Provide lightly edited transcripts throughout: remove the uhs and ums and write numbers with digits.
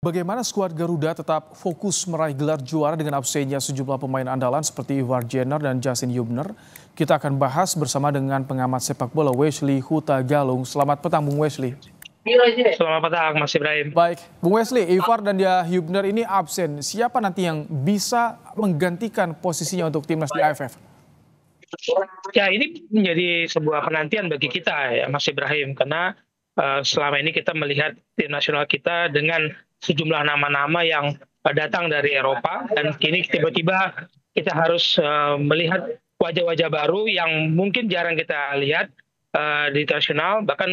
Bagaimana skuad Garuda tetap fokus meraih gelar juara dengan absennya sejumlah pemain andalan seperti Ivar Jenner dan Justin Hubner? Kita akan bahas bersama dengan pengamat sepak bola Wesley Huta Galung. Selamat petang, Bung Wesley. Selamat petang, Mas Ibrahim. Baik, Bung Wesley, Ivar dan Hubner ini absen. Siapa nanti yang bisa menggantikan posisinya untuk timnas di AFF? Ya, ini menjadi sebuah penantian bagi kita ya, Mas Ibrahim, karena selama ini kita melihat tim nasional kita dengan sejumlah nama-nama yang datang dari Eropa, dan kini tiba-tiba kita harus melihat wajah-wajah baru yang mungkin jarang kita lihat di nasional. Bahkan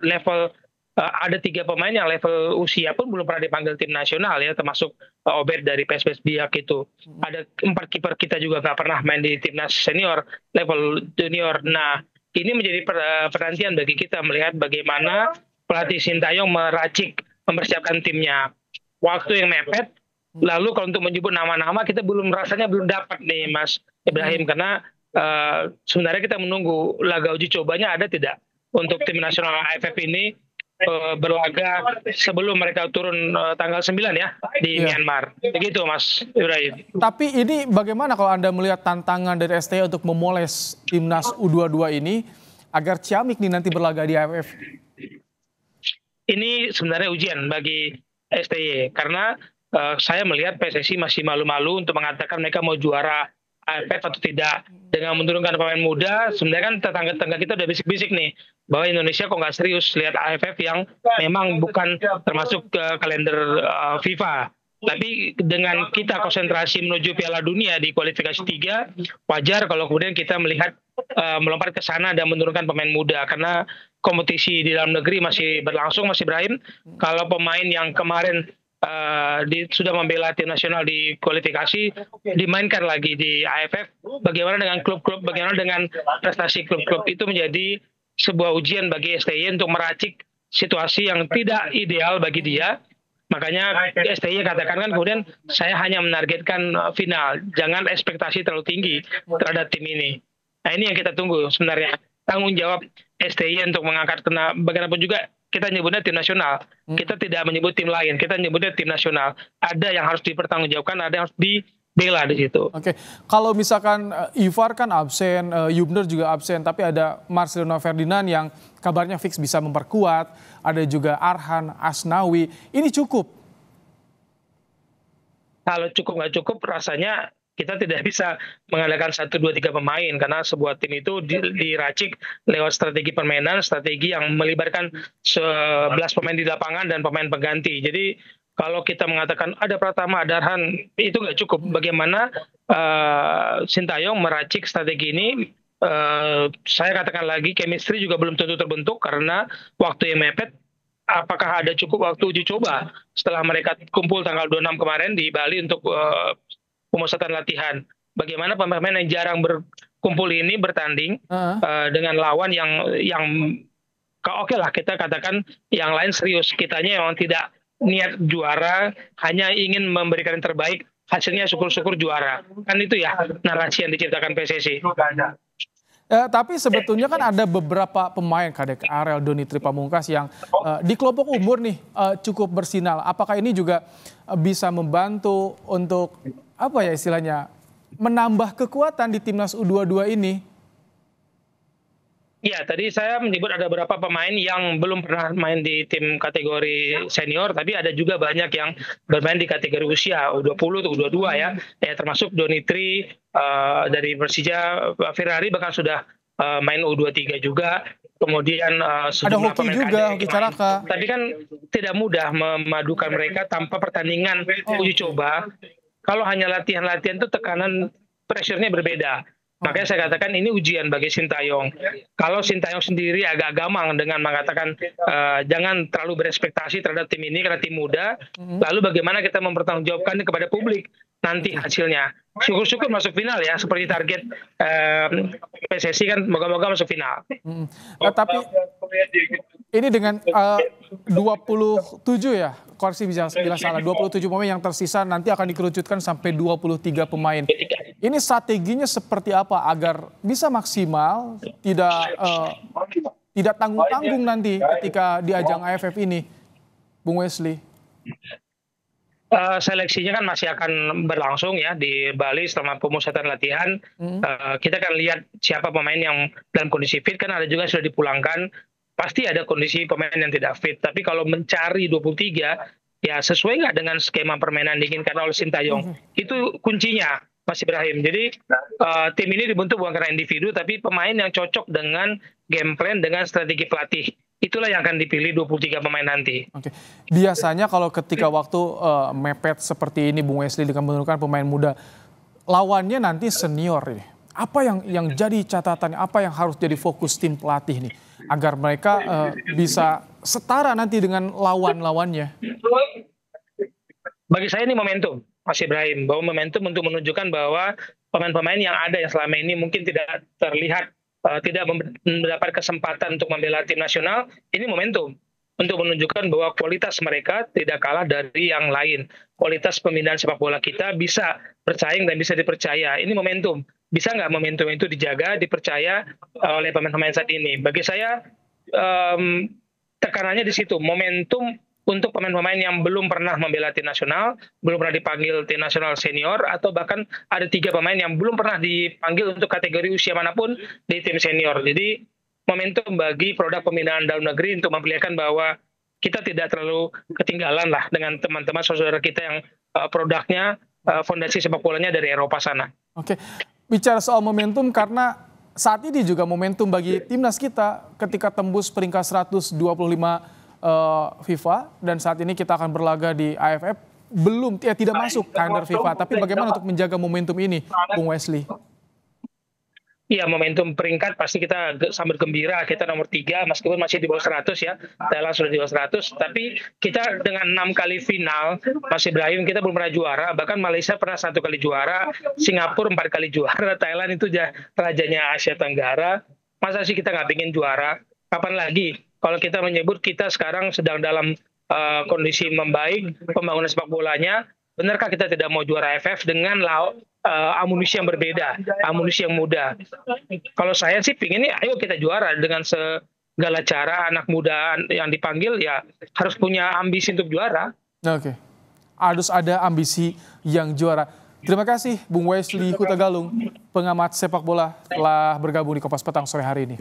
level ada 3 pemain yang level usia pun belum pernah dipanggil tim nasional ya, termasuk Obed dari PSBS Biak itu. Ada 4 kiper kita juga nggak pernah main di timnas senior, level junior. Nah, ini menjadi penantian bagi kita melihat bagaimana pelatih Sintayong meracik, mempersiapkan timnya. Waktu yang mepet, lalu kalau untuk menyebut nama-nama kita rasanya belum dapat nih Mas Ibrahim, karena sebenarnya kita menunggu laga uji cobanya ada tidak untuk tim nasional AFF ini berlaga sebelum mereka turun tanggal 9 ya di Myanmar. Begitu Mas Ibrahim. Tapi ini bagaimana kalau Anda melihat tantangan dari STI untuk memoles timnas U22 ini agar ciamik nih nanti berlaga di AFF? Ini sebenarnya ujian bagi STY karena saya melihat PSSI masih malu-malu untuk mengatakan mereka mau juara AFF atau tidak dengan menurunkan pemain muda. Sebenarnya kan tetangga-tetangga kita udah bisik-bisik nih bahwa Indonesia kok nggak serius lihat AFF yang memang bukan termasuk ke kalender FIFA. Tapi dengan kita konsentrasi menuju Piala Dunia di kualifikasi 3, wajar kalau kemudian kita melihat melompat ke sana dan menurunkan pemain muda, karena kompetisi di dalam negeri masih berlangsung, Mas Ibrahim. Kalau pemain yang kemarin sudah membela tim nasional di kualifikasi dimainkan lagi di AFF, bagaimana dengan klub-klub, bagaimana dengan prestasi klub-klub, itu menjadi sebuah ujian bagi STY untuk meracik situasi yang tidak ideal bagi dia. Makanya STY katakan kan kemudian saya hanya menargetkan final, jangan ekspektasi terlalu tinggi terhadap tim ini. Nah, ini yang kita tunggu sebenarnya, tanggung jawab STY untuk mengangkat, karena bagaimanapun juga kita nyebutnya tim nasional. Kita tidak menyebut tim lain, kita nyebutnya tim nasional. Ada yang harus dipertanggungjawabkan, ada yang harus dibela di situ. Oke, kalau misalkan Ivar kan absen, Hubner juga absen, tapi ada Marcelino Ferdinand yang kabarnya fix bisa memperkuat, ada juga Arhan Asnawi. Ini cukup? Kalau cukup nggak cukup, rasanya kita tidak bisa mengandalkan 1, 2, 3 pemain, karena sebuah tim itu diracik lewat strategi permainan, strategi yang melibatkan 11 pemain di lapangan dan pemain pengganti. Jadi kalau kita mengatakan ada Pratama, ada Arhan, itu nggak cukup. Bagaimana Sintayong meracik strategi ini, saya katakan lagi, chemistry juga belum tentu terbentuk karena waktu yang mepet. Apakah ada cukup waktu uji coba setelah mereka kumpul tanggal 26 kemarin di Bali untuk pemusatan latihan? Bagaimana pemain yang jarang berkumpul ini bertanding dengan lawan yang oke lah, kita katakan yang lain serius, kitanya memang tidak niat juara, hanya ingin memberikan yang terbaik, hasilnya syukur-syukur juara. Kan itu ya narasi yang diciptakan PSSI. Tapi sebetulnya kan ada beberapa pemain kadek Ariel Doni Tripamungkas yang di kelompok umur nih cukup bersinar. Apakah ini juga bisa membantu untuk apa ya istilahnya menambah kekuatan di timnas U22 ini? Ya, tadi saya menyebut ada beberapa pemain yang belum pernah main di tim kategori senior, tapi ada juga banyak yang bermain di kategori usia U20 atau U22 ya, termasuk Donitri dari Persija, Ferrari bahkan sudah main U23 juga. Kemudian ada sejumlah Hoki juga, Hoki Caraka. Tapi kan tidak mudah memadukan mereka tanpa pertandingan uji coba. Kalau hanya latihan-latihan itu tekanan pressure-nya berbeda. Makanya saya katakan ini ujian bagi Sintayong. Kalau Sintayong sendiri agak gamang dengan mengatakan jangan terlalu berespektasi terhadap tim ini karena tim muda, lalu bagaimana kita mempertanggungjawabkan kepada publik nanti hasilnya. Syukur-syukur masuk final ya, seperti target PSSI kan, moga-moga masuk final. Tapi ini dengan 27 ya, koreksi bila salah, 27 pemain yang tersisa nanti akan dikerucutkan sampai 23 pemain. Ini strateginya seperti apa agar bisa maksimal, tidak tanggung-tanggung nanti ketika di ajang AFF ini, Bung Wesley? Seleksinya kan masih akan berlangsung ya di Bali selama pemusatan latihan. Mhm. Kita akan lihat siapa pemain yang dalam kondisi fit, kan ada juga yang sudah dipulangkan. Pasti ada kondisi pemain yang tidak fit. Tapi kalau mencari 23, ya sesuai nggak dengan skema permainan diinginkan oleh Sintayong. Mhm. Itu kuncinya, Mas Ibrahim. Jadi tim ini dibentuk bukan karena individu, tapi pemain yang cocok dengan game plan, dengan strategi pelatih. Itulah yang akan dipilih 23 pemain nanti. Oke. Biasanya kalau ketika waktu mepet seperti ini Bung Wesley dengan menurunkan pemain muda, lawannya nanti senior ini. Apa yang jadi catatannya, apa yang harus jadi fokus tim pelatih nih agar mereka bisa setara nanti dengan lawan-lawannya? Bagi saya ini momentum, Mas Ibrahim, bahwa momentum untuk menunjukkan bahwa pemain-pemain yang ada yang selama ini mungkin tidak terlihat, tidak mendapat kesempatan untuk membela tim nasional, ini momentum untuk menunjukkan bahwa kualitas mereka tidak kalah dari yang lain. Kualitas pembinaan sepak bola kita bisa bersaing dan bisa dipercaya. Ini momentum. Bisa nggak momentum itu dijaga, dipercaya oleh pemain-pemain saat ini? Bagi saya, em, tekanannya di situ, momentum untuk pemain-pemain yang belum pernah membela tim nasional, belum pernah dipanggil tim nasional senior, atau bahkan ada 3 pemain yang belum pernah dipanggil untuk kategori usia manapun di tim senior. Jadi momentum bagi produk pembinaan dalam negeri untuk memperlihatkan bahwa kita tidak terlalu ketinggalan lah dengan teman-teman saudara kita yang produknya, fondasi sepak bolanya dari Eropa sana. Oke, bicara soal momentum karena saat ini juga momentum bagi timnas kita ketika tembus peringkat 125 FIFA dan saat ini kita akan berlaga di AFF tidak masuk kalender FIFA. Tapi bagaimana untuk menjaga momentum ini, Bung Wesley? Iya, momentum peringkat pasti kita sambil gembira, kita nomor 3 meskipun masih di bawah 100 ya. Thailand sudah di bawah 100, tapi kita dengan 6 kali final, Mas Ibrahim, kita belum pernah juara, bahkan Malaysia pernah 1 kali juara, Singapura 4 kali juara, Thailand itu rajanya Asia Tenggara. Masa sih kita nggak ingin juara? Kapan lagi? Kalau kita menyebut kita sekarang sedang dalam kondisi membaik, pembangunan sepak bolanya, benarkah kita tidak mau juara AFF dengan amunisi yang berbeda, amunisi yang muda? Kalau saya sih pinginnya ayo kita juara dengan segala cara. Anak muda yang dipanggil ya harus punya ambisi untuk juara. Oke, harus ada ambisi yang juara. Terima kasih Bung Wesley Hutagalung, pengamat sepak bola telah bergabung di Kompas Petang sore hari ini.